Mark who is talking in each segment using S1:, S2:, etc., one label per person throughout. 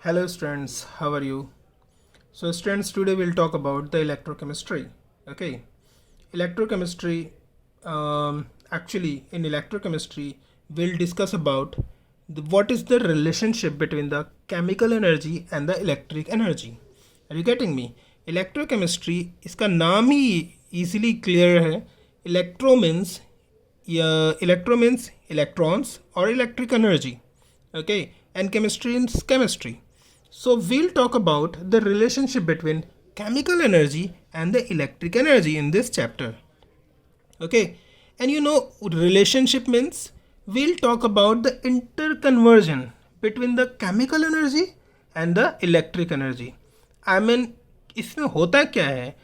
S1: Hello students, how are you? So students, today we'll talk about the electrochemistry. Okay, electrochemistry. Actually, in electrochemistry, we'll discuss about what is the relationship between the chemical energy and the electric energy. Are you getting me? Electrochemistry, इसका नाम ही easily clear है. Electro means electrons or electric energy. Okay, and chemistry is chemistry. So we'll talk about the relationship between chemical energy and the electric energy in this chapter. Okay, and relationship means we'll talk about the interconversion between the chemical energy and the electric energy. I mean, इसमें होता क्या है,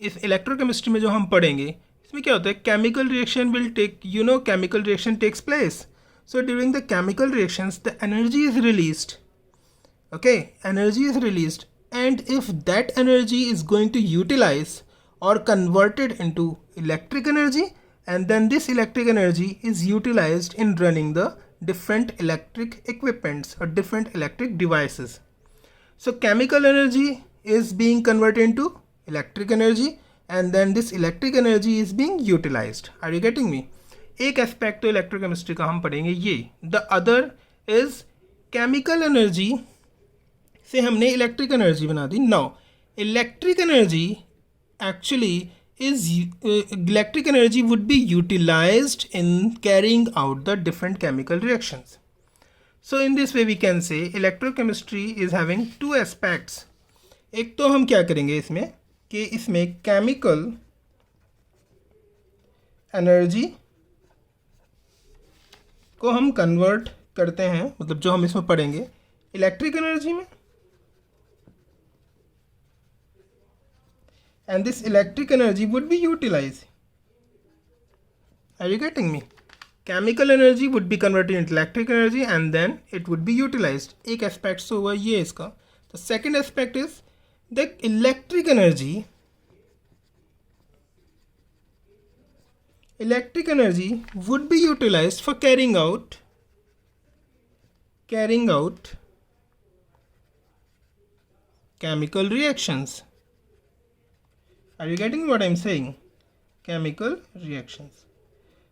S1: इस electrochemistry में जो हम पढ़ेंगे इसमें क्या होता है, chemical reaction will take chemical reaction takes place. So during the chemical reactions the energy is released. Okay, energy is released, and if that energy is going to utilize or converted into electric energy, and then this electric energy is utilized in running the different electric equipments or different electric devices. So chemical energy is being converted into electric energy, and then this electric energy is being utilized. Are you getting me? एक aspect तो electrochemistry का हम पढ़ेंगे ये. The other is chemical energy से हमने electric energy बना दी. Now electric energy actually electric energy would be utilised in carrying out the different chemical reactions. So in this way we can say electrochemistry is having two aspects. एक तो हम क्या करेंगे इसमें कि इसमें केमिकल एनर्जी को हम कन्वर्ट करते हैं, मतलब जो हम इसमें पढ़ेंगे इलेक्ट्रिक एनर्जी में, and this electric energy would be utilized. Are you getting me? Chemical energy would be converted into electric energy and then it would be utilized. एक एस्पेक्ट तो हुआ ये इसका. The second aspect is the electric energy would be utilized for carrying out chemical reactions. Are you getting what I'm saying? Chemical reactions.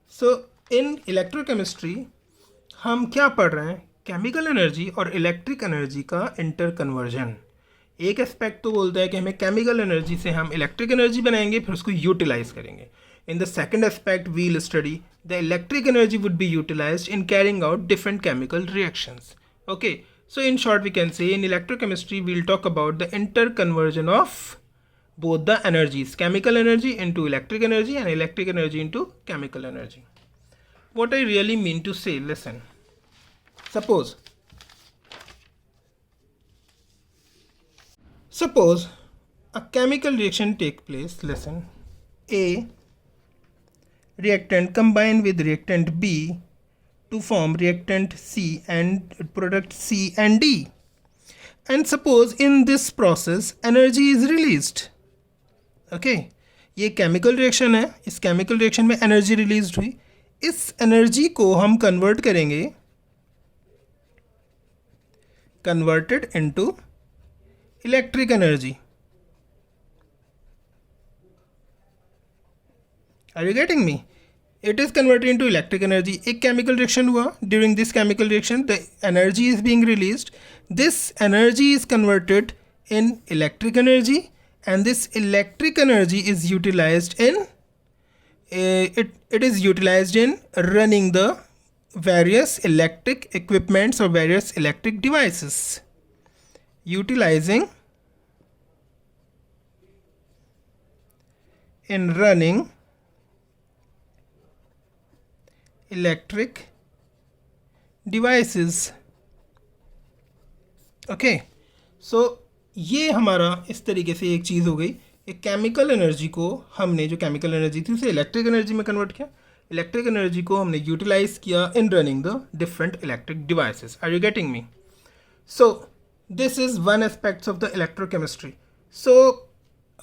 S1: So in electrochemistry हम क्या पढ़ रहे हैं, केमिकल एनर्जी और इलेक्ट्रिक एनर्जी का इंटरकन्वर्जन. एक aspect तो बोलता है कि हमें केमिकल एनर्जी से हम इलेक्ट्रिक एनर्जी बनाएंगे, फिर उसको यूटिलाइज करेंगे. In the second aspect, we'll study the electric energy would be utilized in carrying out different chemical reactions. Okay, so in short, we can say in electrochemistry, we'll talk about the interconversion of both the energies, chemical energy into electric energy and electric energy into chemical energy. What I really mean to say, listen. Suppose a chemical reaction take place. Listen, A reactant combine with reactant B to form reactant C and product C and D. And suppose in this process energy is released. Okay, ये chemical reaction है, इस chemical reaction में energy release हुई. इस energy को हम convert करेंगे, converted into electric energy. Are you getting me? It is converted into electric energy. एक chemical reaction हुआ. During this chemical reaction, the energy is being released. This energy is converted in electric energy, and this electric energy is utilized in it is utilized in running the various electric equipments or various electric devices. Utilizing in running electric devices. Okay, so ये हमारा इस तरीके से एक चीज़ हो गई. एक chemical energy को हमने, जो केमिकल एनर्जी थी उसे इलेक्ट्रिक एनर्जी में कन्वर्ट किया. इलेक्ट्रिक एनर्जी को हमने यूटिलाइज किया in running the different electric devices. Are you getting me? So this is one aspects of the electrochemistry. So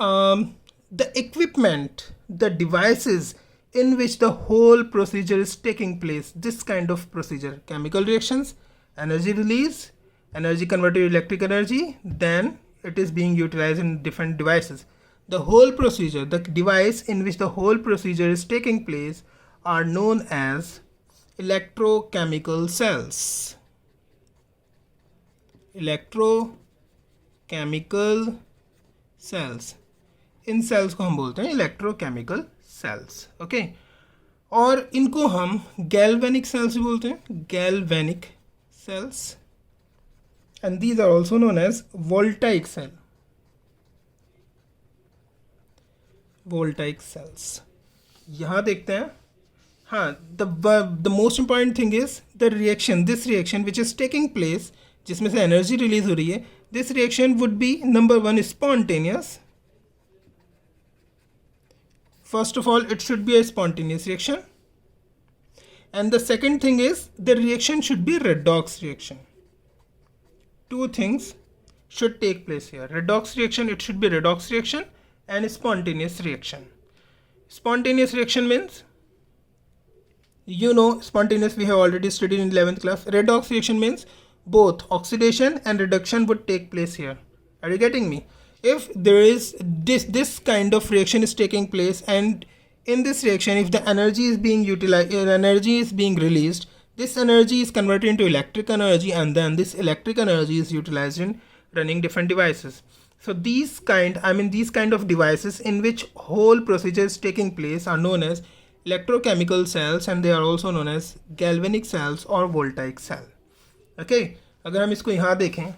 S1: the equipment, the devices in which the whole procedure is taking place, this kind of procedure, chemical reactions, energy release, energy converted to electric energy, then it is being utilized in different devices. The whole procedure, the device in which the whole procedure is taking place, are known as electrochemical cells. Electrochemical cells. In sales को हम बोलते हैं electrochemical cells. Okay, और इनको हम galvanic sales भी बोलते हैं, galvanic cells, and these are also known as voltaic cell. Voltaic cells. यहाँ देखते हैं. हाँ, the most important thing is the reaction, this reaction which is taking place, जिसमें से energy release हो रही है. This reaction would be number one, spontaneous. First of all, it should be a spontaneous reaction. And the second thing is the reaction should be redox reaction. Two things should take place here. Redox reaction, it should be redox reaction, and spontaneous reaction. Spontaneous reaction means, you know, spontaneous we have already studied in 11th class. Redox reaction means both oxidation and reduction would take place here. Are you getting me? If there is this kind of reaction is taking place, and in this reaction, if the energy is being utilized, energy is being released, this energy is converted into electric energy, and then this electric energy is utilized in running different devices. So these kind of devices in which whole procedure is taking place are known as electrochemical cells, and they are also known as galvanic cells or voltaic cell. Okay, अगर हम इसको यहाँ देखें,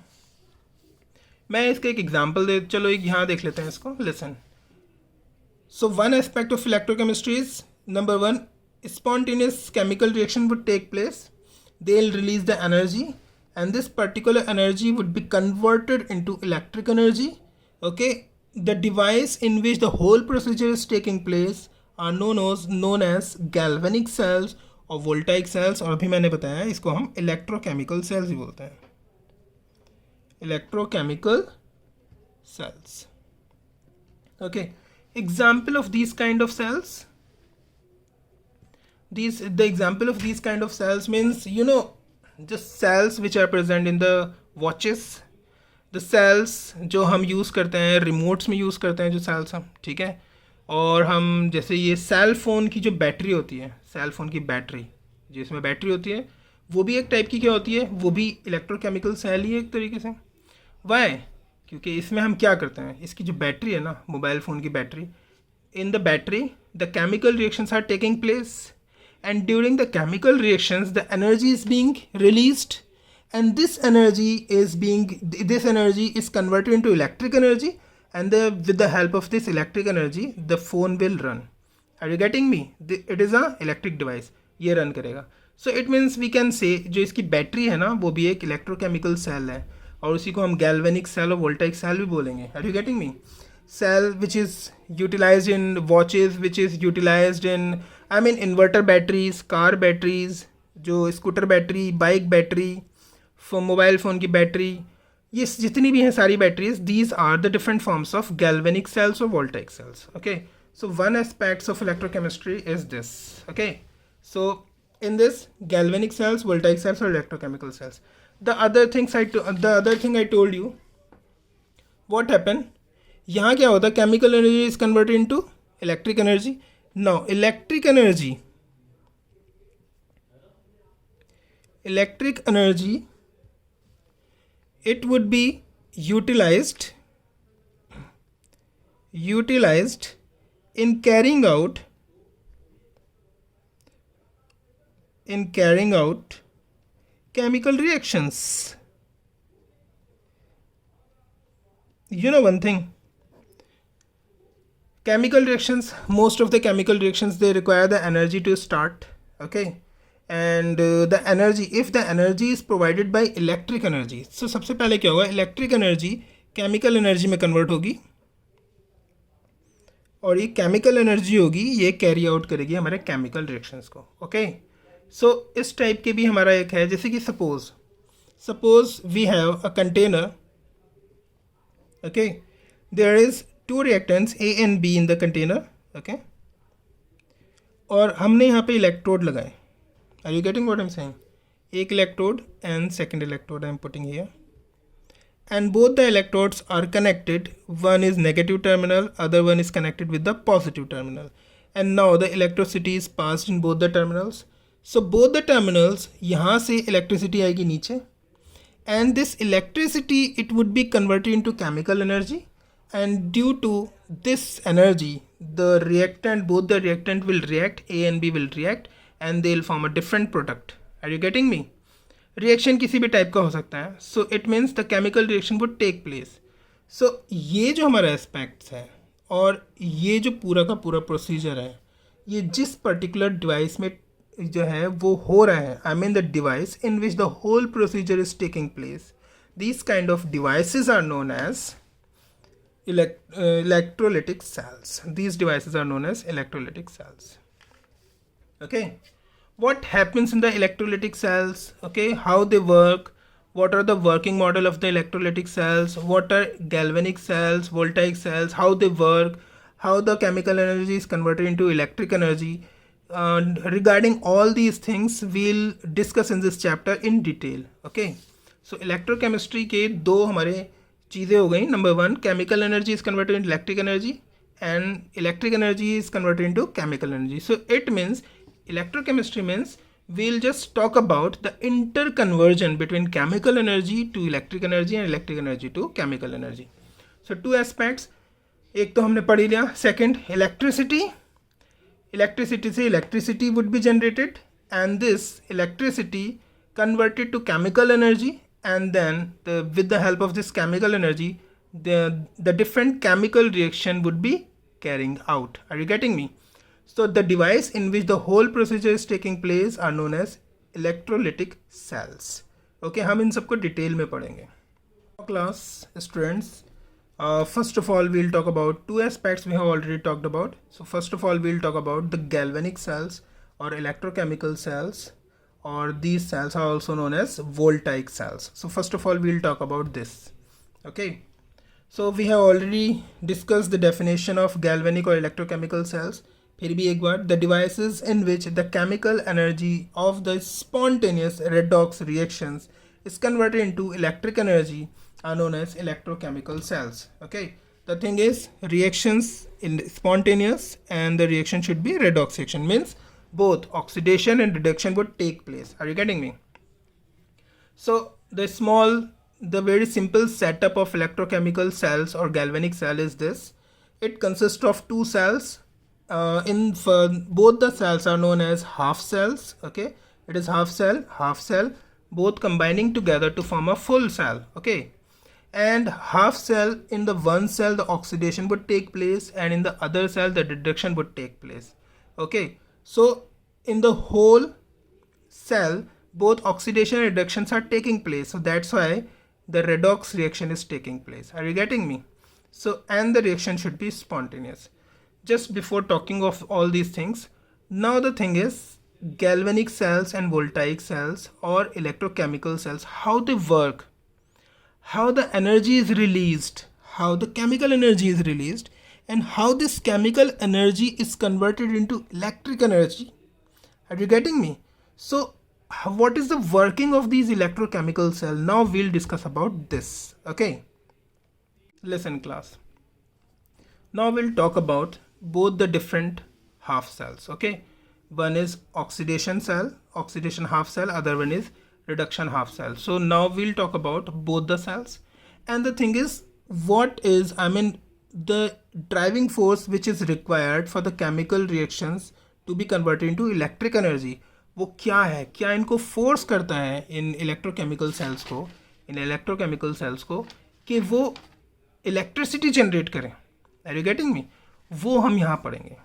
S1: मैं इसका एक example दे, चलो एक यहाँ देख लेते हैं इसको. Listen. So one aspect of electrochemistry is, number one, spontaneous chemical reaction would take place. They'll release the energy, and this particular energy would be converted into electric energy. Okay, the device in which the whole procedure is taking place are known as galvanic cells और voltaic cells, और अभी मैंने बताया इसको हम electrochemical cells ही बोलते हैं. Electrochemical cells. Okay, example of these kind of cells. The example of these kind of cells means, you know, just cells which are present in the watches, the cells जो हम use करते हैं remotes में use करते हैं, जो sales हम, ठीक है. और हम जैसे ये सेल फ़ोन की जो बैटरी होती है, सेल फ़ोन की बैटरी जिसमें बैटरी होती है, वो भी एक टाइप की क्या होती है, वो भी इलेक्ट्रोकेमिकल सेल ही है एक तरीके से. वाई? क्योंकि इसमें हम क्या करते हैं, इसकी जो बैटरी है ना, मोबाइल फ़ोन की battery, in the battery the chemical reactions are taking place, and during the chemical reactions the energy is being released, and this energy is converted into electric energy, and with the help of this electric energy the phone will run. Are you getting me? It is a electric device, ये run करेगा. So it means we can say जो इसकी battery है ना, वो भी एक electrochemical cell है, और उसी को हम गैल्वेनिक सेल और वोल्टाइक सेल भी बोलेंगे. Are you getting me? Cell which is utilized in watches, which is utilized in inverter batteries, car batteries, जो scooter battery, bike battery, mobile phone की बैटरी, ये जितनी भी हैं सारी batteries, these are the different forms of galvanic cells or voltaic cells. Okay, so one aspect of electrochemistry is this. Okay, so in this galvanic cells, voltaic cells or electrochemical cells. The other thing I told you, what happened, यहाँ क्या होता है, chemical energy is converted into electric energy. Now electric energy it would be utilized in carrying out chemical reactions. You know one thing, chemical reactions, most of the chemical reactions, they require the energy to start. Okay, and the energy, if the energy is provided by electric energy, so सबसे पहले क्या होगा, electric energy chemical energy में convert होगी, और ये chemical energy होगी, ये कैरी आउट करेगी हमारे केमिकल रिएक्शंस को. ओके, सो इस टाइप के भी हमारा एक है, जैसे कि suppose we have a container. Okay, there is two reactants A and B in the container. Okay, और हमने यहाँ पे इलेक्ट्रोड लगाए. Are you getting what I'm saying? एक electrode and second electrode I am putting here. and both the electrodes are connected. One is negative terminal, other one is connected with the positive terminal, and now the electricity is passed in both the terminals. So both the terminals, यहाँ से electricity आएगी नीचे, and this electricity, it would be converted into chemical energy, and due to this energy, the reactant, both the reactant will react, A and B will react, and they'll form a different product. Are you getting me? Reaction किसी भी type का हो सकता है, so it means the chemical reaction would take place. So ये जो हमारा aspects है और ये जो पूरा का पूरा procedure है, ये जिस particular device में जो है वो हो रहा है, I mean the device in which the whole procedure is taking place, these kind of devices are known as electrolytic cells. These devices are known as electrolytic cells. Okay, what happens in the electrolytic cells? Okay, how they work, what are the working model of the electrolytic cells, what are galvanic cells, voltaic cells, how they work, how the chemical energy is converted into electric energy. Regarding all these things we'll discuss in this chapter in detail. Okay, so electrochemistry के दो हमारे चीज़ें हो गई. Number one, chemical energy is converted into electric energy, and electric energy is converted into chemical energy. So it means electrochemistry means we'll just talk about the interconversion between chemical energy to electric energy and electric energy to chemical energy. So two aspects, एक तो हमने पढ़ लिया. Second, electricity से electricity would be generated, and this electricity converted to chemical energy, and then with the help of this chemical energy the different chemical reaction would be carrying out. Are you getting me? So the device in which the whole procedure is taking place are known as electrolytic cells. Okay, हम इन सबको detail में पढ़ेंगे. Class students, first of all we'll talk about two aspects we have already talked about. So first of all we'll talk about the galvanic cells or electrochemical cells, or these cells are also known as voltaic cells. So first of all we'll talk about this. Okay, so we have already discussed the definition of galvanic or electrochemical cells. फिर भी एक बार, the devices in which the chemical energy of the spontaneous redox reactions is converted into electric energy are known as electrochemical cells. Okay, the thing is reactions in spontaneous and the reaction should be redox reaction, means both oxidation and reduction would take place. Are you getting me? So the very simple setup of electrochemical cells or galvanic cell is this. It consists of two cells. Both the cells are known as half cells. Okay, it is half cell, both combining together to form a full cell. Okay, and half cell, in the one cell the oxidation would take place, and in the other cell the reduction would take place. Okay, so in the whole cell both oxidation and reductions are taking place, so that's why the redox reaction is taking place. Are you getting me? So, and the reaction should be spontaneous. Just before talking of all these things, now the thing is galvanic cells and voltaic cells or electrochemical cells, how they work, how the energy is released, how the chemical energy is released, and how this chemical energy is converted into electric energy. Are you getting me? So what is the working of these electrochemical cells? Now we'll discuss about this. Okay, listen class, now we'll talk about both the different half cells. Okay, one is oxidation half cell, other one is reduction half cell. So now we'll talk about both the cells, and the thing is the driving force which is required for the chemical reactions to be converted into electric energy, वो क्या है, क्या इनको force करता है इन electrochemical cells को कि वो इलेक्ट्रिसिटी जनरेट करें. Are you getting me? वो हम यहाँ पढ़ेंगे.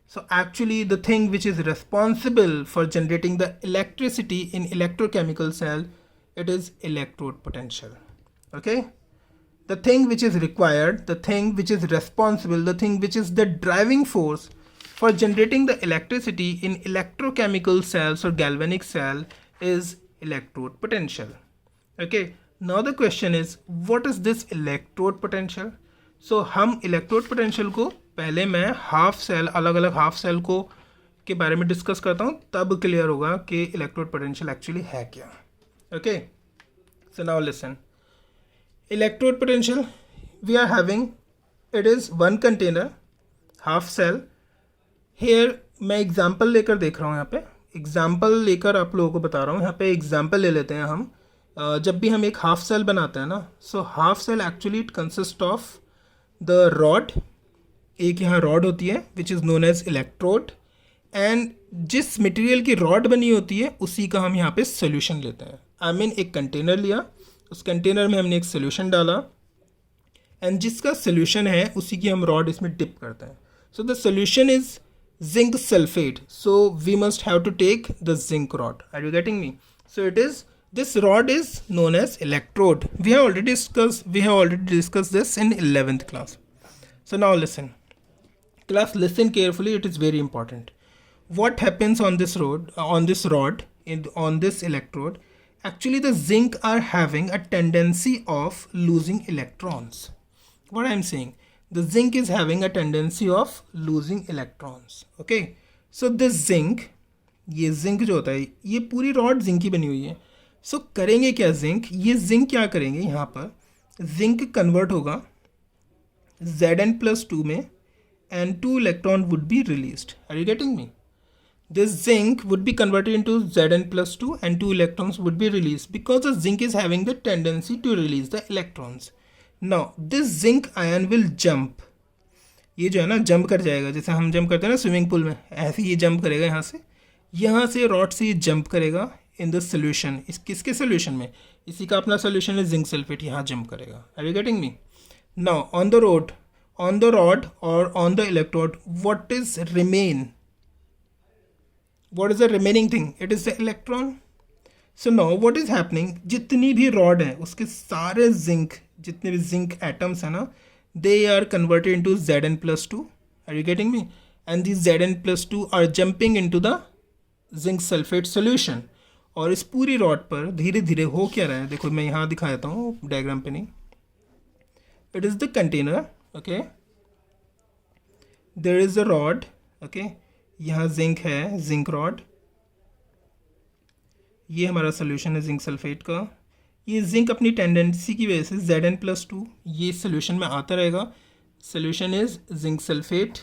S1: So actually the thing which is responsible for generating the electricity in electrochemical cell, it is electrode potential. Okay, the thing which is required, the thing which is responsible, the thing which is the driving force for generating the electricity in electrochemical cells or galvanic cell is electrode potential. Okay, now the question is, what is this electrode potential? So हम electrode potential को पहले मैं half cell, अलग अलग half cell को के बारे में डिस्कस करता हूँ, तब क्लियर होगा कि इलेक्ट्रोड पोटेंशियल एक्चुअली है क्या. Okay, so now listen. Electrode potential we are having, it is one container, half cell. Here मैं एग्जाम्पल लेकर देख रहा हूँ, यहाँ पे एग्जाम्पल लेकर आप लोगों को बता रहा हूँ. यहाँ पे एग्जाम्पल ले लेते हैं हम. जब भी हम एक हाफ सेल बनाते हैं ना, so half cell actually it consist of the rod. एक यहाँ रॉड होती है which is known as electrode, and जिस मटेरियल की रॉड बनी होती है उसी का हम यहाँ पे सोल्यूशन लेते हैं. आई मीन एक कंटेनर लिया, उस कंटेनर में हमने एक सोल्यूशन डाला, एंड जिसका सोल्यूशन है उसी की हम रॉड इसमें डिप करते हैं. So the solution is zinc sulphate, so we must have to take the zinc rod. Are you getting me? So it is, this rod is known as electrode. We have already discussed this in 11th class. So now listen class, listen carefully, it is very important. What happens on this rod, on this electrode? Actually the zinc are having a tendency of losing electrons. What I am saying, the zinc is having a tendency of losing electrons. Okay, so this zinc, ये zinc जो होता है, ये पूरी rod zinc की बनी हुई है. सो करेंगे क्या जिंक, ये जिंक क्या करेंगे, यहाँ पर जिंक कन्वर्ट होगा Zn+2 में, and 2 electron would be released. Are you getting me? This zinc would be converted into Zn+2 and 2 electrons would be release because the zinc is having the tendency to release the electrons. Now this zinc ion will jump. ये जो है ना jump कर जाएगा, जैसे हम jump करते हैं ना स्विमिंग पूल में, ऐसे ये जंप करेगा यहाँ से रॉड से ये जंप करेगा इन द सोल्यूशन. इस किसके सोल्यूशन में? इसी का अपना सोल्यूशन है जिंक सल्फेट, यहाँ जंप करेगा. Are you getting me? Now on the rod और on the electrode, what is remain, what is the remaining thing? It is the electron. So now what is happening, जितनी भी rod है उसके सारे zinc, जितने भी zinc atoms है ना, they are converted into Zn+2. Are you getting me? And this Zn+2 are jumping into the zinc sulphate solution. और इस पूरी रॉड पर धीरे धीरे हो क्या रहा है, देखो मैं यहाँ दिखा देता हूँ डायग्राम पे नहीं. It is the container, okay, there is a rod, okay, यहाँ जिंक है, जिंक रॉड, ये हमारा सोल्यूशन है जिंक सल्फेट का. ये जिंक अपनी टेंडेंसी की वजह से Zn+2 ये सोल्यूशन में आता रहेगा. सोल्यूशन इज जिंक सल्फेट,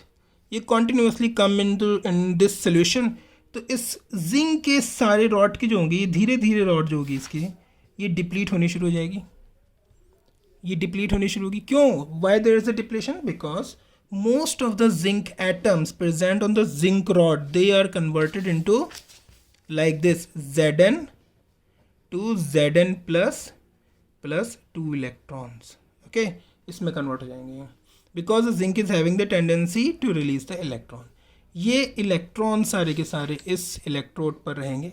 S1: ये continuously come in this solution. तो इस जिंक के सारे रॉड की जो होंगी, ये धीरे धीरे रॉड जो होगी इसकी, ये डिप्लीट होनी शुरू हो जाएगी. ये डिप्लीट होनी शुरू होगी. क्यों? Why there is a depletion? Because most of the zinc atoms present on the zinc rod, they are converted into like this Zn to Zn plus 2 electrons. Okay, इसमें कन्वर्ट हो जाएंगे because the zinc is having the tendency to release the electron. ये electron सारे के सारे इस electrode पर रहेंगे.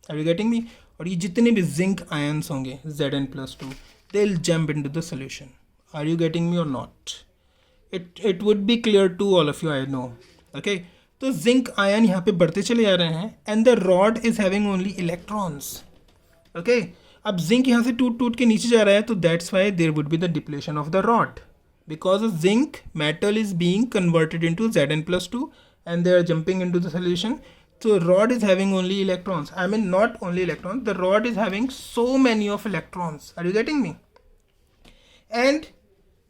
S1: Are you getting me? और ये जितने भी जिंक आयंस होंगे Zn+2, they will jump into the solution. Are you getting me और not? It would be clear to all of you, I know. Okay, तो जिंक आयन यहाँ पे बढ़ते चले जा रहे हैं, and the rod is having only electrons. Okay, अब जिंक यहाँ से टूट टूट के नीचे जा रहा है, तो that's why there would be the depletion of the rod, because zinc metal is being converted into Zn+2 and they are jumping into the solution. So rod is having only electrons. I mean not only electrons, the rod is having so many of electrons. Are you getting me? And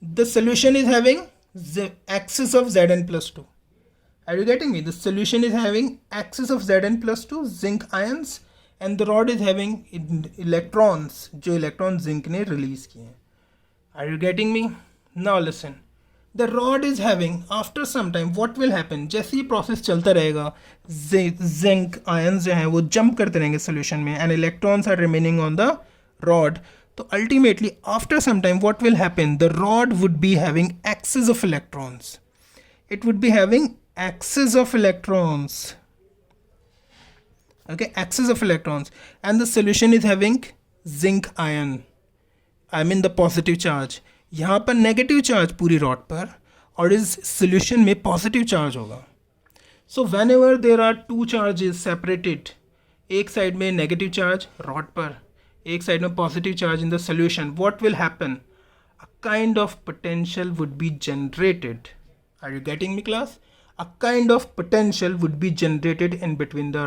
S1: the solution is having the axis of Zn+2. Are you getting me? The solution is having axis of Zn+2 zinc ions, and the rod is having electrons, जो electron zinc ने release किए हैं. Are you getting me? Now listen. The rod is having, after some time, what will happen? जैसे ही process चलता रहेगा, zinc ions जो हैं वो जंप करते रहेंगे सोल्यूशन में, and electrons are remaining on the rod. तो ultimately after some time what will happen? The rod would be having excess of electrons. It would be having excess of electrons. Okay, axis of electrons, and the solution is having zinc ion, I mean the positive charge. यहाँ पर negative charge पूरी rod पर, और इस solution में positive charge होगा. So whenever there are two charges separated, एक side में नेगेटिव चार्ज रॉड पर, एक साइड में positive charge in the solution, what will happen? A kind of potential would be generated. Are you getting me class? A kind of potential would be generated in between the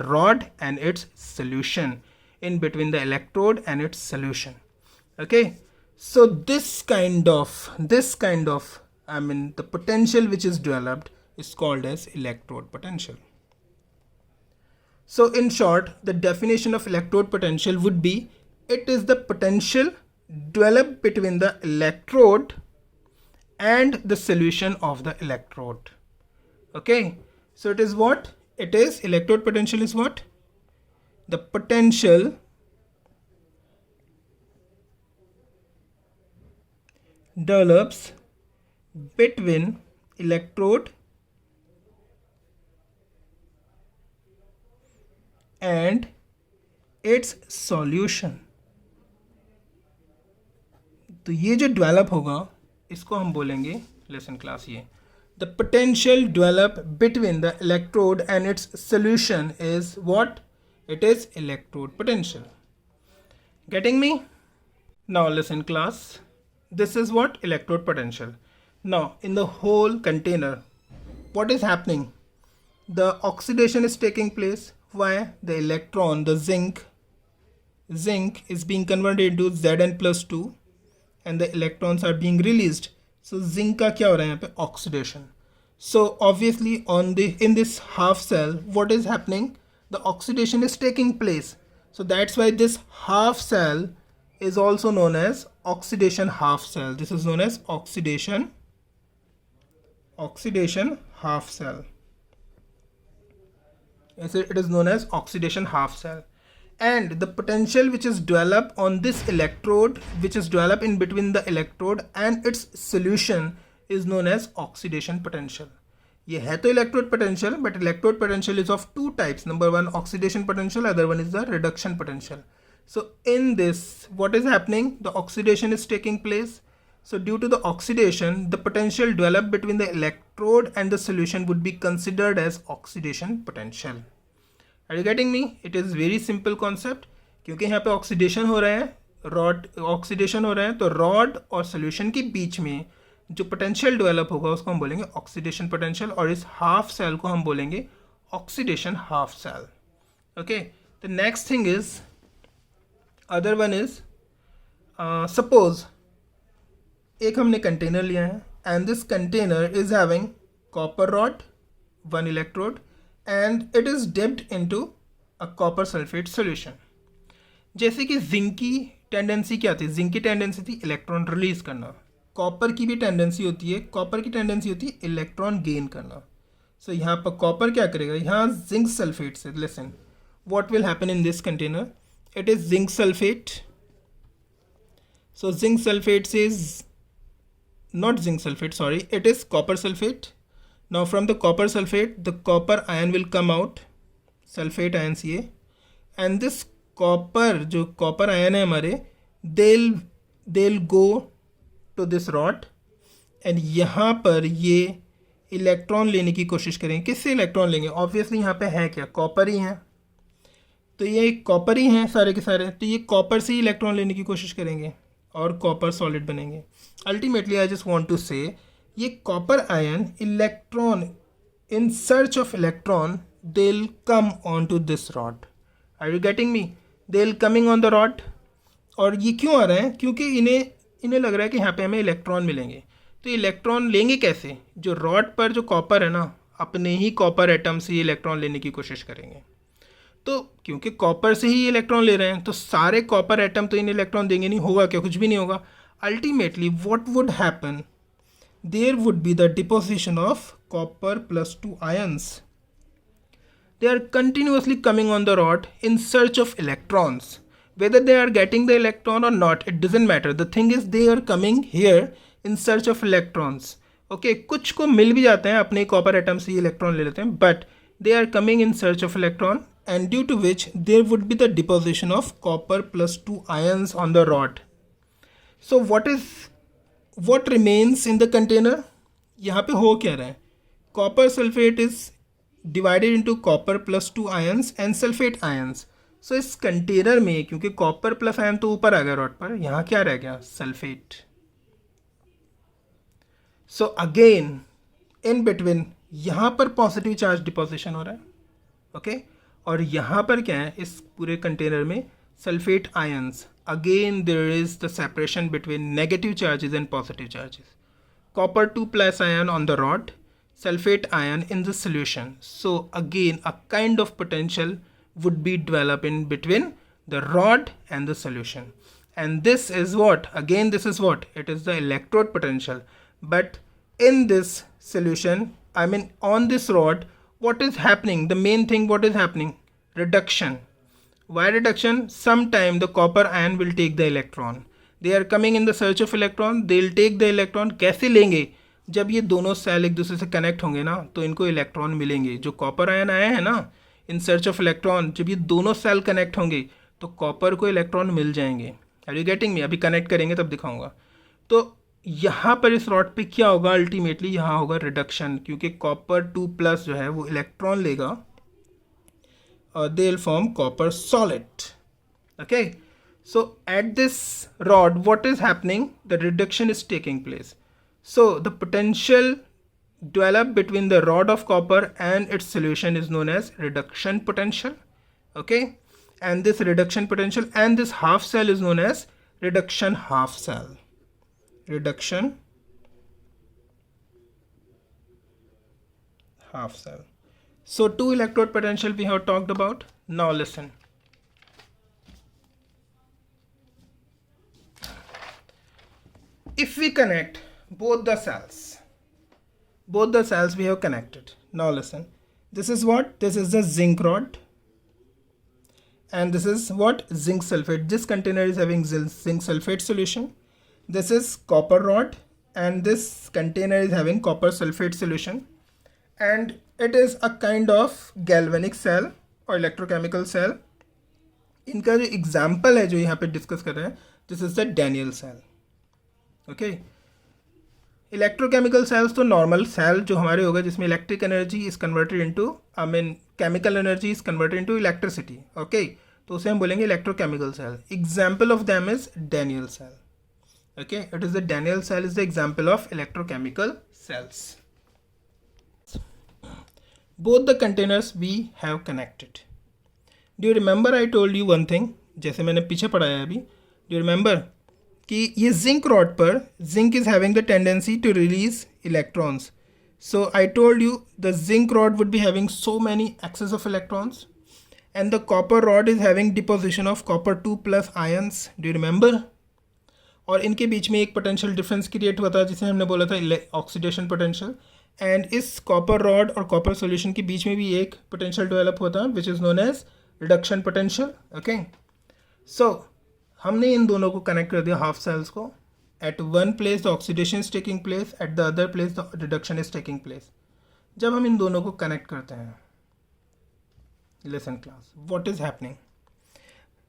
S1: rod and its solution, in between the electrode and its solution. Okay, So this kind of the potential which is developed is called as electrode potential. So in short, the definition of electrode potential would be, it is the potential developed between the electrode and the solution of the electrode. Okay, so it is what? It is, electrode potential is what? The potential develops between electrode and its solution. तो ये जो develop होगा इसको हम बोलेंगे, lesson class, ये the potential develop between the electrode and its solution is what? It is electrode potential. Getting me? Now listen class, this is what? Electrode potential. Now in the whole container, what is happening? The oxidation is taking place. Why? The electron, the zinc is being converted into Zn+2 and the electrons are being released. So zinc का क्या हो रहा है यहाँ पे? Oxidation. So obviously in this half cell, what is happening? The oxidation is taking place. So that's why this half cell is also known as oxidation half cell. This is known as oxidation half cell. It is known as oxidation half cell. And the potential which is developed on this electrode, which is developed in between the electrode and its solution, is known as oxidation potential. ये है तो electrode potential, but electrode potential is of two types. Number one, oxidation potential, other one is the reduction potential. So in this, what is happening? The oxidation is taking place. So due to the oxidation, the potential developed between the electrode and the solution would be considered as oxidation potential. Are you getting me? It is very simple concept. क्योंकि यहाँ पे oxidation हो रहा है, तो rod और solution के बीच में जो potential develop होगा उसको हम बोलेंगे oxidation potential, और इस half cell को हम बोलेंगे oxidation half cell. Okay. The next thing is, other one is, suppose एक हमने कंटेनर लिया है and this container is having copper rod, one electrode, and it is dipped into a copper sulfate solution. जैसे कि zinc की tendency क्या थी? Zinc की टेंडेंसी थी इलेक्ट्रॉन रिलीज करना. कॉपर की भी टेंडेंसी होती है, इलेक्ट्रॉन गेन करना. सो यहाँ पर कॉपर क्या करेगा? यहाँ जिंक सल्फेट से, listen, what will happen in this container? It is zinc sulphate. So zinc sulphate is not zinc sulfate, sorry, it is copper sulfate. Now from the copper sulfate, the copper ion will come out, sulfate ions ये, and this copper, जो copper ion है हमारे, they'll go to this rod, and यहाँ पर ये electron लेने की कोशिश करेंगे. किससे इलेक्ट्रॉन लेंगे? ऑब्वियसली यहाँ पे है क्या? कॉपर ही है. तो ये कॉपर ही हैं सारे के सारे, तो ये कॉपर से ही इलेक्ट्रॉन लेने की कोशिश करेंगे और कॉपर सॉलिड बनेंगे. Ultimately I just want to say, ये copper ion electron, in search of electron, they will come on to this rod. Are you getting me? They will coming on the rod. और ये क्यों आ रहे हैं? क्योंकि इन्हें लग रहा है कि यहाँ पे हमें इलेक्ट्रॉन मिलेंगे. तो इलेक्ट्रॉन लेंगे कैसे? जो रॉड पर जो कॉपर है ना, अपने ही कॉपर एटम से इलेक्ट्रॉन लेने की कोशिश करेंगे. तो क्योंकि कॉपर से ही इलेक्ट्रॉन ले रहे हैं, तो सारे कॉपर एटम तो इन्हें इलेक्ट्रॉन देंगे नहीं. होगा क्या? कुछ भी नहीं होगा. Ultimately what would happen? There would be the deposition of copper +2 ions. They are continuously coming on the rod in search of electrons. Whether they are getting the electron or not, it doesn't matter. The thing is, they are coming here in search of electrons. Okay, कुछ को मिल भी जाते हैं, अपने copper atom से electron ले लेते हैं, but they are coming in search of electron, and due to which there would be the deposition of copper +2 ions on the rod. So what remains in the container? यहाँ पे हो क्या रहा है? Copper sulfate is divided into copper +2 ions and sulfate ions. So इस container में, क्योंकि copper plus ion तो ऊपर आ गया रॉड पर, यहाँ क्या रह गया? Sulphate. So again in between यहाँ पर पॉजिटिव चार्ज डिपोजिशन हो रहा है. ओके और यहाँ पर क्या है? इस पूरे कंटेनर में sulfate ions, again there is the separation between negative charges and positive charges. Copper 2 plus ion on the rod, sulfate ion in the solution. So again a kind of potential would be developed in between the rod and the solution. And this is what? Again this is what? It is the electrode potential. But in this solution, I mean on this rod, what is happening? The main thing what is happening? Reduction. Why reduction? Sometime the copper ion will take the electron. They are coming in the search of electron. They will take the electron. कैसे लेंगे? जब ये दोनों cell एक दूसरे से connect होंगे ना, तो इनको इलेक्ट्रॉन मिलेंगे. जो कॉपर आयन आए हैं ना इन सर्च ऑफ इलेक्ट्रॉन, जब ये दोनों सेल कनेक्ट होंगे तो कॉपर को इलेक्ट्रॉन मिल जाएंगे. Are you getting me? अभी कनेक्ट करेंगे तब दिखाऊंगा. तो यहाँ पर इस रॉड पे क्या होगा? अल्टीमेटली यहाँ होगा रिडक्शन, क्योंकि कॉपर 2 प्लस जो है वो इलेक्ट्रॉन लेगा और they will form copper solid. Okay, so at this rod what is happening? The reduction is taking place. So the potential developed between the rod of copper and its solution is known as reduction potential. Okay, and this reduction potential and this half cell is known as reduction half cell. Reduction half cell. So two electrode potential we have talked about. Now listen. If we connect both the cells we have connected. Now listen, this is what? This is the zinc rod and this is what? Zinc sulfate. This container is having zinc sulfate solution. This is copper rod and this container is having copper sulfate solution, and it is a kind of galvanic cell or electrochemical cell. इनका जो example है जो यहाँ पे discuss कर रहे हैं, this is the Daniell cell. Okay, electrochemical cells तो नॉर्मल सेल जो हमारे होगा जिसमें electric energy is converted into, I mean chemical energy is converted into electricity. Okay, तो उसे हम बोलेंगे electrochemical cell. Example of them is Daniell cell. Okay, it is the Daniell cell is the example of electrochemical cells. Both the containers we have connected. Do you remember I told you one thing, जैसे मैंने पीछे पढ़ाया अभी. Do you remember कि ये zinc rod पर zinc is having the tendency to release electrons. So I told you the zinc rod would be having so many excess of electrons and the copper rod is having deposition of copper 2 plus ions. Do you remember? और इनके बीच में एक potential difference create हुआ था जिसे हमने बोला था ऑक्सीडेशन पोटेंशियल. एंड इस कॉपर रॉड और कॉपर सॉल्यूशन के बीच में भी एक पोटेंशियल डेवलप हुआ था which is known as reduction potential. Okay, so हमने इन दोनों को कनेक्ट कर दिया हाफ सेल्स को. At one place the oxidation is taking place, at the other place the reduction is taking place. जब हम इन दोनों को कनेक्ट करते हैं, listen class, what is happening?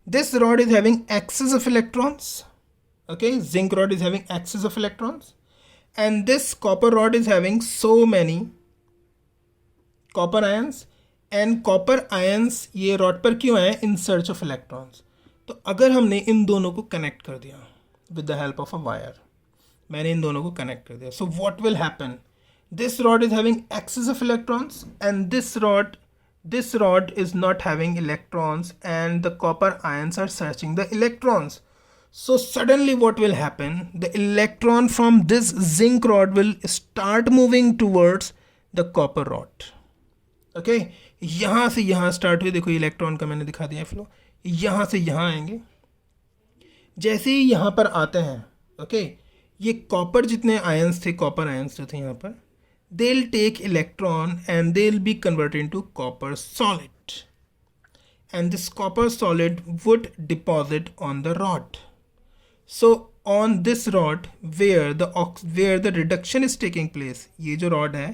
S1: This rod is having excess of electrons. Okay, zinc rod is having excess of electrons and this copper rod is having so many copper ions, and copper ions ये rod पर क्यों आए? In search of electrons. तो अगर हमने इन दोनों को connect कर दिया with the help of a wire, मैंने इन दोनों को connect कर दिया, so what will happen? This rod is having excess of electrons and this rod is not having electrons and the copper ions are searching the electrons. So suddenly what will happen? The electron from this zinc rod will start moving towards the copper rod. Okay, यहाँ से यहाँ start हुए. देखो electron का मैंने दिखा दिया flow. यहाँ से यहाँ आएंगे. जैसे ही यहाँ पर आते हैं, ओके, ये कॉपर जितने आयंस थे, कॉपर आयंस जो थे यहाँ पर, they'll take electron and they'll be converted into copper solid. And this copper solid would deposit on the rod. So on this rod where the reduction is taking place, ये जो rod है,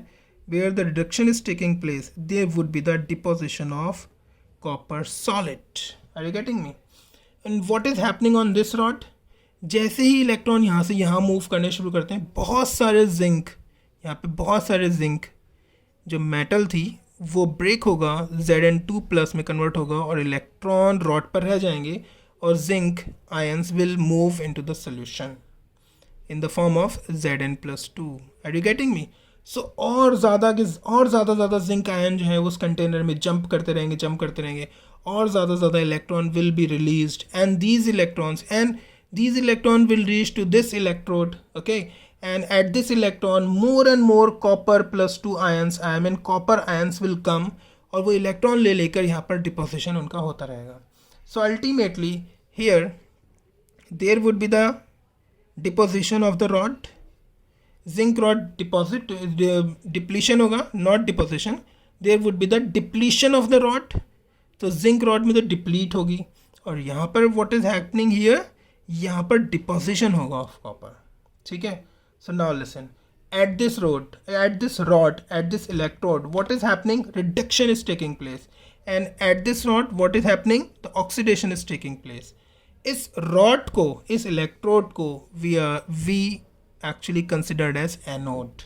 S1: where the reduction is taking place, there would be the deposition of copper solid. Are you getting me? And what is happening on this rod? जैसे ही electron यहाँ से यहाँ move करने शुरू करते हैं, बहुत सारे जिंक, यहाँ पे बहुत सारे जिंक जो मेटल थी वो ब्रेक होगा, Zn2 प्लस में कन्वर्ट होगा और इलेक्ट्रॉन रॉड पर रह जाएंगे और zinc ions will move into the solution in the form of Zn+2. Are you getting me? So और ज़्यादा ज़्यादा zinc ion जो है उस कंटेनर में जंप करते रहेंगे और ज़्यादा electron will be released, and these electron will reach to this electrode, okay, and at this electron more and more copper plus 2 ions, I mean copper ions will come, और वो electron ले लेकर यहाँ पर डिपोजिशन उनका होता रहेगा. So ultimately here there would be the deposition of the rod, zinc rod deposit, depletion होगा, not deposition. There would be the depletion of the rod, तो zinc rod में तो deplete होगी, और यहाँ पर what is happening here, यहाँ पर deposition होगा of copper. ठीक है. So now listen, at this rod, at this electrode, what is happening? Reduction is taking place, and at this rod what is happening? The oxidation is taking place. इस rod को, इस electrode को we actually considered as anode,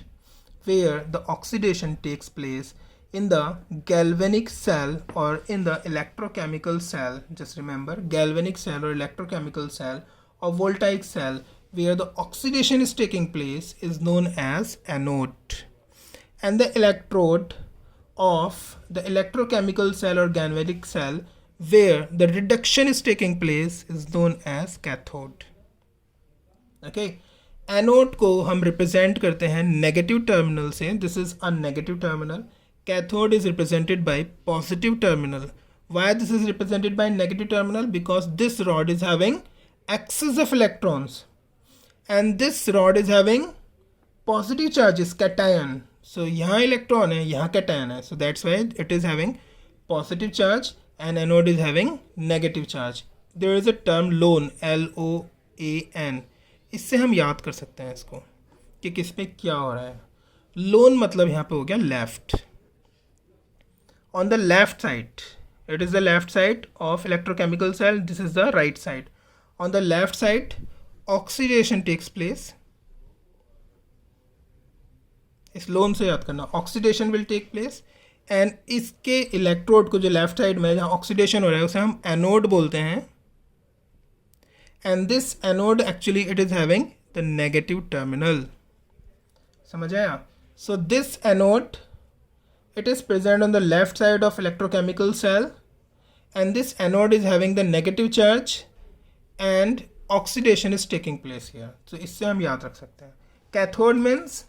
S1: where the oxidation takes place in the galvanic cell or in the electrochemical cell. Just remember, galvanic cell or electrochemical cell or voltaic cell where the oxidation is taking place is known as anode, and the electrode of the electrochemical cell or galvanic cell where the reduction is taking place is known as cathode. Okay, anode को हम represent करते हैं negative terminal से. This is a negative terminal. Cathode is represented by positive terminal. Why this is represented by negative terminal? Because this rod is having excess of electrons and this rod is having positive charges, cation. So यहाँ electron है, यहाँ cation है, so that's why it is having positive charge and anode is having negative charge. There is a term lone, LOAN. इससे हम याद कर सकते हैं इसको कि किस पे क्या हो रहा है. लोन मतलब यहाँ पे हो गया left. On the left side, it is the left side of electrochemical cell. This is the right side. On the left side, oxidation takes place. इस लोन से याद करना, oxidation will take place. And इसके electrode को जो left side में जहाँ oxidation हो रहा है उसे हम एनोड बोलते हैं. And this anode actually it is having the negative terminal. समझ आया? So this anode it is present on the left side of electrochemical cell and this anode is having the negative charge and oxidation is taking place here. तो इससे हम याद रख सकते हैं. Cathode means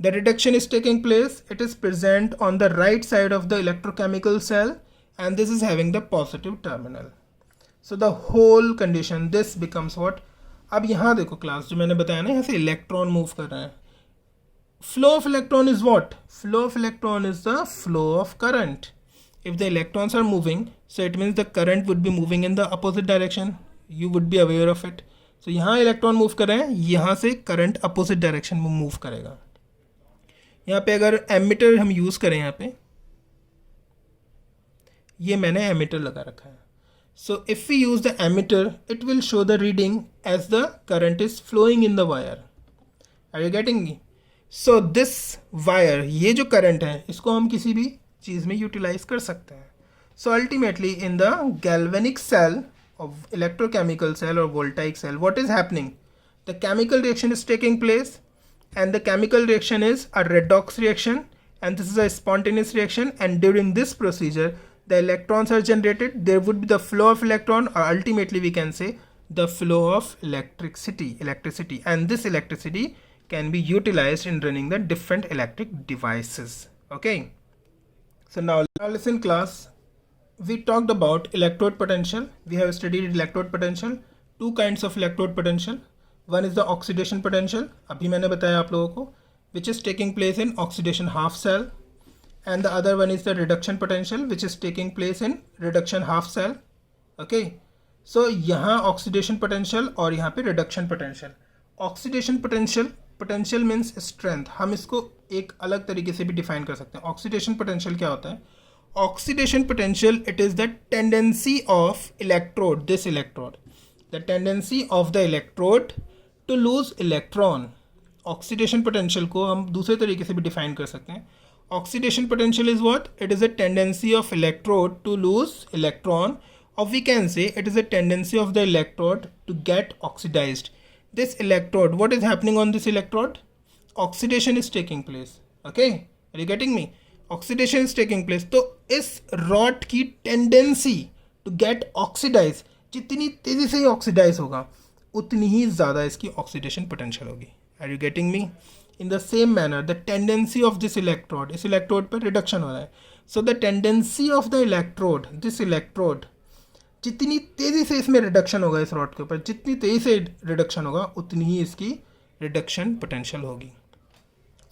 S1: the reduction is taking place, it is present on the right side of the electrochemical cell and this is having the positive terminal. So the whole condition this becomes what? अब यहाँ देखो class, जो मैंने बताया ना, यहाँ से electron move कर रहे हैं. Flow of electron is what? Flow of electron is the flow of current. If the electrons are moving, so it means the current would be moving in the opposite direction. You would be aware of it. So यहाँ electron move कर रहे हैं, यहाँ से current opposite direction में move करेगा. यहाँ पे अगर एमीटर हम यूज़ करें, यहाँ पे ये मैंने एमीटर लगा रखा है. So if we use the ammeter it will show the reading as the current is flowing in the wire. Are you getting me? So this wire, ये जो करंट है इसको हम किसी भी चीज़ में यूटिलाइज कर सकते हैं. So ultimately in the galvanic cell of electrochemical cell और voltaic cell what is happening? The chemical reaction is taking place and the chemical reaction is a redox reaction and this is a spontaneous reaction, and during this procedure the electrons are generated. There would be the flow of electron, or ultimately we can say the flow of electricity, and this electricity can be utilized in running the different electric devices. Okay, so now listen class, we talked about electrode potential. We have studied electrode potential, two kinds of electrode potential. One is the oxidation potential, अभी मैंने बताया आप लोगों को, which is taking place in oxidation half cell, and the other one is the reduction potential which is taking place in reduction half cell. Okay, so यहाँ oxidation potential और यहाँ पे reduction potential. Oxidation potential means strength. हम इसको एक अलग तरीके से भी define कर सकते हैं. Oxidation potential क्या होता है? Oxidation potential, it is the tendency of electrode, this electrode, the tendency of the electrode to lose electron. Oxidation potential को हम दूसरे तरीके से भी define कर सकते हैं. Oxidation potential is what? It is a tendency of electrode to lose electron, or we can say it is a tendency of the electrode to get oxidized. This electrode, what is happening on this electrode? Oxidation is taking place. Okay, are you getting me? Oxidation is taking place, तो इस rod की tendency to get oxidise, जितनी तेजी से ही oxidise होगा उतनी ही ज़्यादा इसकी ऑक्सीडेशन पोटेंशियल होगी. Are you getting me? In the same manner the tendency of this electrode, इस इलेक्ट्रोड पर रिडक्शन हो रहा है, so the tendency of the electrode, this electrode, जितनी तेज़ी से इसमें रिडक्शन होगा इस रॉड के ऊपर, जितनी तेज़ी से रिडक्शन होगा उतनी ही इसकी रिडक्शन पोटेंशियल होगी.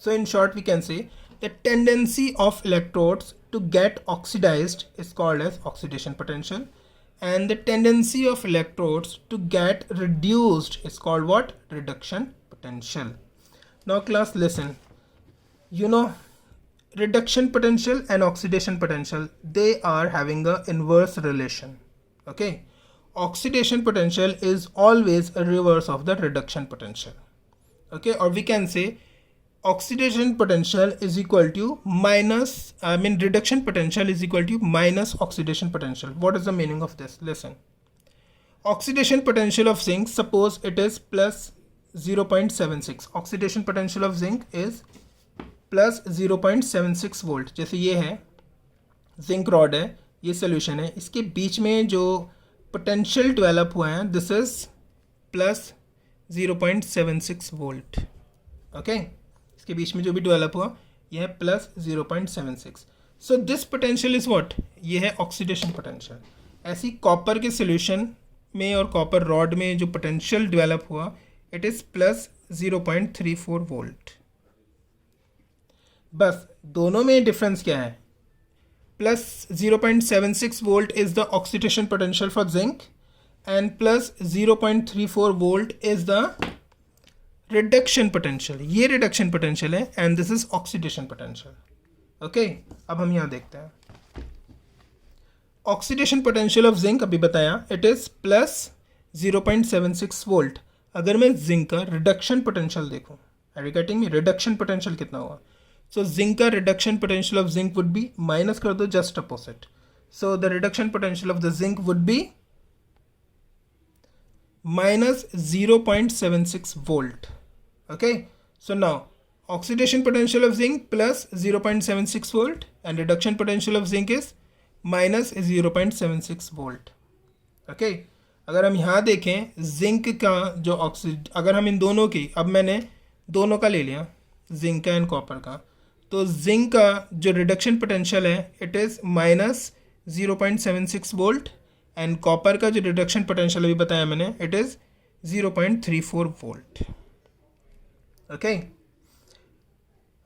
S1: So in short we can say the tendency of electrodes to get oxidised is called as oxidation potential, and the tendency of electrodes to get reduced is called what? Reduction potential. Now class listen, you know reduction potential and oxidation potential, they are having a inverse relation. Okay, oxidation potential is always a reverse of the reduction potential. Okay, or we can say oxidation potential is equal to minus, reduction potential is equal to minus oxidation potential. What is the meaning of this? Listen, oxidation potential of zinc, suppose it is plus 0.76, oxidation potential of zinc is plus 0.76 volt. जैसे ये है zinc rod है, ये solution है, इसके बीच में जो potential develop हुआ है this is plus 0.76 volt. Okay, इसके बीच में जो भी डेवलप हुआ यह है plus 0.76. So this potential is what? ये है ऑक्सीडेशन पोटेंशियल. ऐसी कॉपर के सोल्यूशन में और कॉपर रॉड में जो पोटेंशियल डेवलप हुआ इट इज़ प्लस 0.34 वोल्ट. बस दोनों में डिफरेंस क्या है? Plus 0.76 volt is the oxidation potential for zinc and plus 0.34 volt is the reduction potential. ये रिडक्शन पोटेंशियल है and this is oxidation potential. Okay, अब हम यहाँ देखते हैं ऑक्सीडेशन पोटेंशियल ऑफ जिंक. अभी बताया इट इज प्लस 0.76 वोल्ट. अगर मैं जिंक का रिडक्शन पोटेंशियल देखूँ, are you getting me? Reduction potential कितना हुआ? सो जिंक का reduction potential of zinc would be, minus कर दो just opposite, so the reduction potential of the zinc would be minus 0.76 volt. Okay, so now oxidation potential of zinc plus 0.76 volt and reduction potential of zinc is minus 0.76 volt. Okay, अगर हम यहाँ देखें zinc का जो अगर हम इन दोनों की, अब मैंने दोनों का ले लिया जिंक का एंड कॉपर का, तो जिंक का जो रिडक्शन पोटेंशियल है it is minus 0.76 volt and copper का जो रिडक्शन पोटेंशियल अभी बताया मैंने it is 0.34 volt. Okay,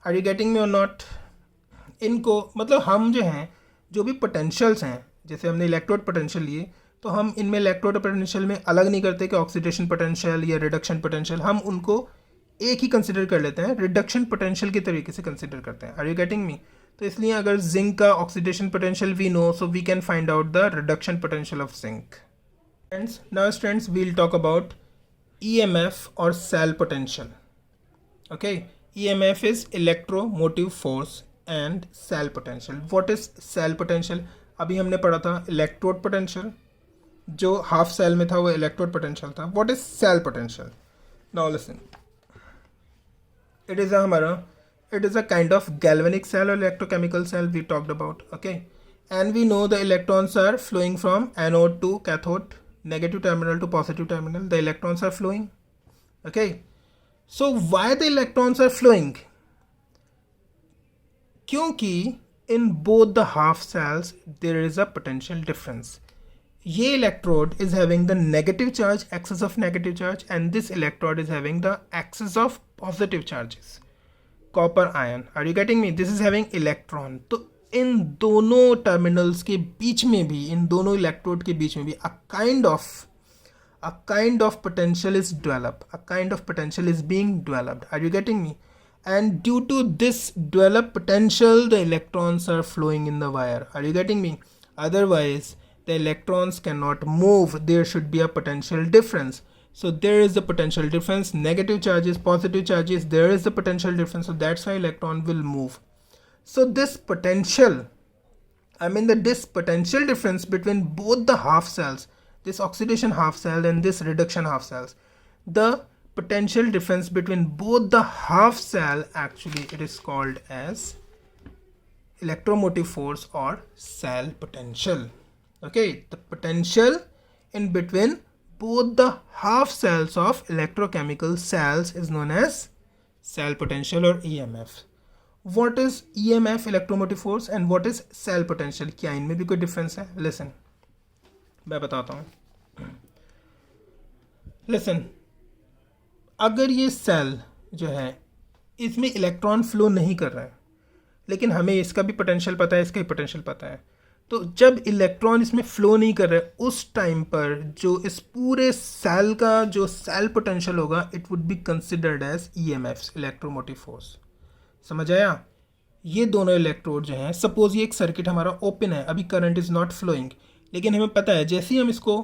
S1: are you getting me और नॉट? इनको मतलब हम जो हैं जो भी पोटेंशियल्स हैं, जैसे हमने इलेक्ट्रोड पोटेंशियल लिए तो हम इनमें इलेक्ट्रोड पोटेंशियल में अलग नहीं करते कि ऑक्सीडेशन पोटेंशियल या रिडक्शन पोटेंशियल, हम उनको एक ही कंसिडर कर लेते हैं, रिडक्शन पोटेंशियल के तरीके से कंसिडर करते हैं. Are you getting me? तो इसलिए अगर जिंक का oxidation potential we know, so we can find out the reduction potential of zinc. Friends, now students we will talk about EMF और cell potential. Okay, EMF is electromotive force and cell potential. What is cell potential? अभी हमने पढ़ा था electrode potential, जो half cell में था वो electrode potential था. What is cell potential? Now listen, it is a kind of galvanic cell or electrochemical cell we talked about. Okay, and we know the electrons are flowing from anode to cathode, negative terminal to positive terminal. The electrons are flowing. Okay, so why the electrons are flowing? क्योंकि in both the half cells there is a potential difference. ये electrode is having the negative charge, axis of negative charge, and this electrode is having the axis of positive charges. Copper ion, are you getting me? This is having electron. तो इन दोनों terminals के बीच में भी, इन दोनों electrode के बीच में भी a kind of potential is developed, a kind of potential is being developed. Are you getting me? And due to this developed potential the electrons are flowing in the wire. Are you getting me? Otherwise the electrons cannot move, there should be a potential difference. So there is the potential difference, negative charges, positive charges, there is the potential difference, so that's why electron will move. So this potential, this potential difference between both the half cells, this oxidation half cell and this reduction half cells, the potential difference between both the half cell, actually it is called as electromotive force or cell potential. Okay, the potential in between both the half cells of electrochemical cells is known as cell potential or EMF. What is EMF, electromotive force, and what is cell potential? क्या इनमें भी कोई difference है? Listen, मैं बताता हूँ. Listen, अगर ये सेल जो है इसमें इलेक्ट्रॉन फ्लो नहीं कर रहा है, लेकिन हमें इसका भी पोटेंशियल पता है, इसका भी पोटेंशियल पता है, तो जब इलेक्ट्रॉन इसमें फ्लो नहीं कर रहा है उस टाइम पर जो इस पूरे सेल का जो सेल पोटेंशियल होगा it would be considered as EMF, electromotive force. समझ आया? ये दोनों इलेक्ट्रोड जो हैं, सपोज ये एक सर्किट हमारा ओपन है, अभी करंट इज़ नॉट फ्लोइंग, लेकिन हमें पता है जैसे ही हम इसको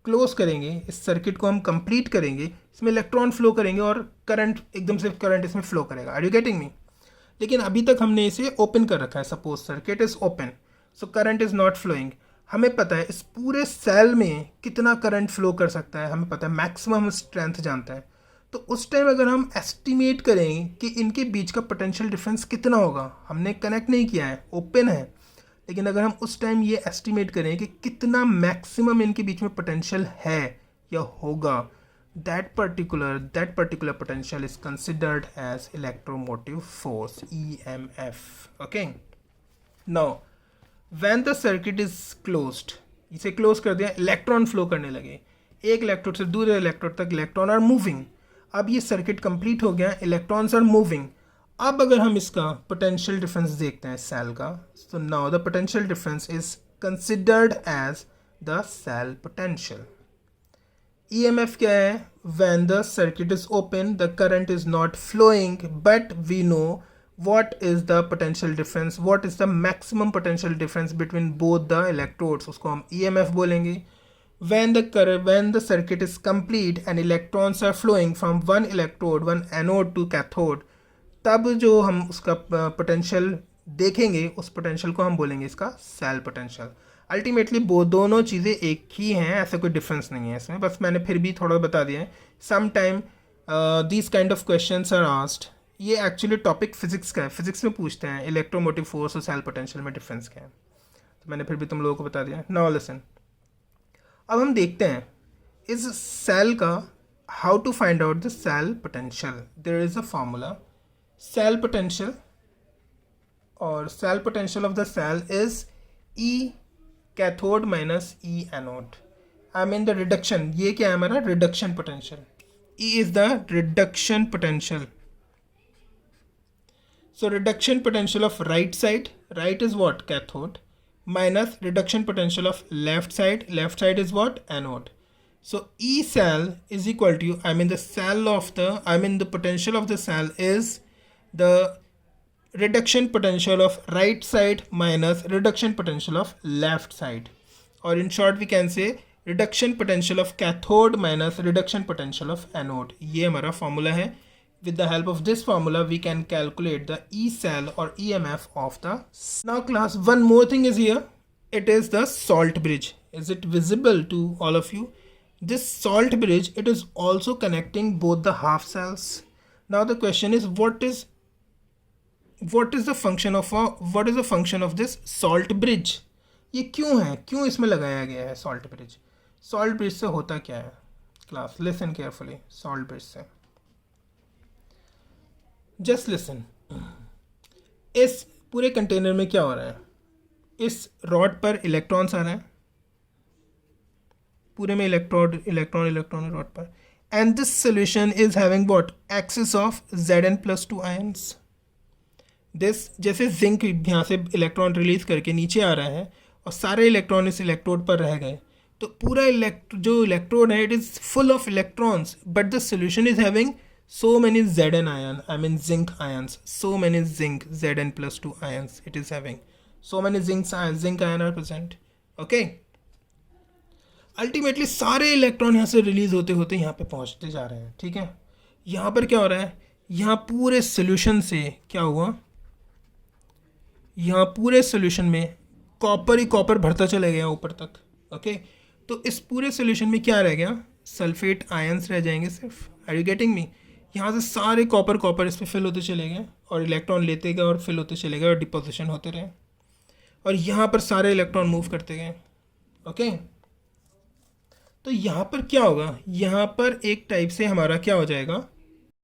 S1: क्लोज करेंगे, इस सर्किट को हम कंप्लीट करेंगे, इसमें इलेक्ट्रॉन फ्लो करेंगे और करंट एकदम से करंट इसमें फ्लो करेगा. Are you getting me? लेकिन अभी तक हमने इसे ओपन कर रखा है. Suppose circuit is open, so current is not flowing. हमें पता है इस पूरे सेल में कितना करंट फ्लो कर सकता है, हमें पता है, मैक्सिमम स्ट्रेंथ जानता है. तो उस टाइम अगर हम एस्टिमेट करें कि इनके बीच का पोटेंशियल डिफरेंस कितना होगा, हमने कनेक्ट नहीं किया है, ओपन है, लेकिन अगर हम उस टाइम ये एस्टिमेट करें कि कितना मैक्सिमम इनके बीच में पोटेंशियल है या होगा, that particular potential is considered as electromotive force, EMF. Okay, now when the circuit is closed, इसे क्लोज कर दिया, इलेक्ट्रॉन फ्लो करने लगे, एक इलेक्ट्रोड से दूसरे इलेक्ट्रोड तक इलेक्ट्रॉन आर मूविंग. अब ये सर्किट कंप्लीट हो गया, इलेक्ट्रॉन्स आर मूविंग. अब अगर हम इसका पोटेंशियल डिफरेंस देखते हैं सेल का, तो now the potential difference is considered as the cell potential. EMF क्या है? When the circuit is open, the current is not flowing, but we know what is the potential difference, what is the maximum potential difference between both the electrodes, उसको हम EMF बोलेंगे. when the circuit is complete and electrons are flowing from one anode to cathode, तब जो हम उसका potential देखेंगे, उस potential को हम बोलेंगे इसका सेल पोटेंशियल. अल्टीमेटली दोनों चीज़ें एक ही हैं, ऐसा कोई डिफरेंस नहीं है इसमें, बस मैंने फिर भी थोड़ा बता दिया है. Some time these kind of questions are asked. ये एक्चुअली टॉपिक फिजिक्स का है, फिजिक्स में पूछते हैं इलेक्ट्रोमोटिव फोर्स और सेल पोटेंशियल में डिफरेंस क्या है, तो मैंने फिर भी तुम लोगों को बता दिया. नाउ लिसन, अब हम देखते हैं इस सेल का how to find out the cell potential. There is a formula, cell potential, और cell potential of the cell is E cathode minus E anode. I mean the reduction, ये क्या है हमारा reduction potential. E is the reduction potential. So reduction potential of right side is what? Cathode, minus reduction potential of left side is what? Anode. So E cell is equal to, the potential of the cell is the reduction potential of right side minus reduction potential of left side, or in short we can say reduction potential of cathode minus reduction potential of anode. ये हमारा formula है. With the help of this formula, we can calculate the E cell or EMF of the. Now class, one more thing is here. It is the salt bridge. Is it visible to all of you? This salt bridge, it is also connecting both the half cells. Now the question is, what is the function of this salt bridge? ये क्यों है, क्यों इसमें लगाया गया है salt bridge? Salt bridge से होता क्या है? Class, listen carefully. Salt bridge से जस्ट लिसन, इस पूरे कंटेनर में क्या हो रहा है, इस रॉड पर इलेक्ट्रॉन्स आ रहे हैं, पूरे में इलेक्ट्रॉन रॉड पर, and this solution is having what? Excess of Zn+2 ions. This, जैसे जिंक यहाँ से इलेक्ट्रॉन रिलीज करके नीचे आ रहा है और सारे इलेक्ट्रॉन इस इलेक्ट्रोड पर रह गए, तो पूरा जो इलेक्ट्रोड है it is full of electrons, but the solution is having so many Zn ion, zinc ions, so many zinc Zn+2 ions it is having, so many zinc ion are present. Okay, ultimately सारे electron यहाँ से release होते होते यहाँ पे पहुँचते जा रहे हैं. ठीक है, यहाँ पर क्या हो रहा है, यहाँ पूरे सोल्यूशन से क्या हुआ, यहाँ पूरे सोल्यूशन में कॉपर ही कॉपर भरता चला गया ऊपर तक. ओके, तो इस पूरे सोल्यूशन में क्या रह गया, सल्फेट आयंस रह जाएंगे सिर्फ. Are you getting me? यहाँ से सारे कॉपर कॉपर इस पर फिल होते चले गए और इलेक्ट्रॉन लेते गए और फिल होते चले गए और डिपोजिशन होते रहे, और यहाँ पर सारे इलेक्ट्रॉन मूव करते गए। ओके, तो यहाँ पर क्या होगा, यहाँ पर एक टाइप से हमारा क्या हो जाएगा,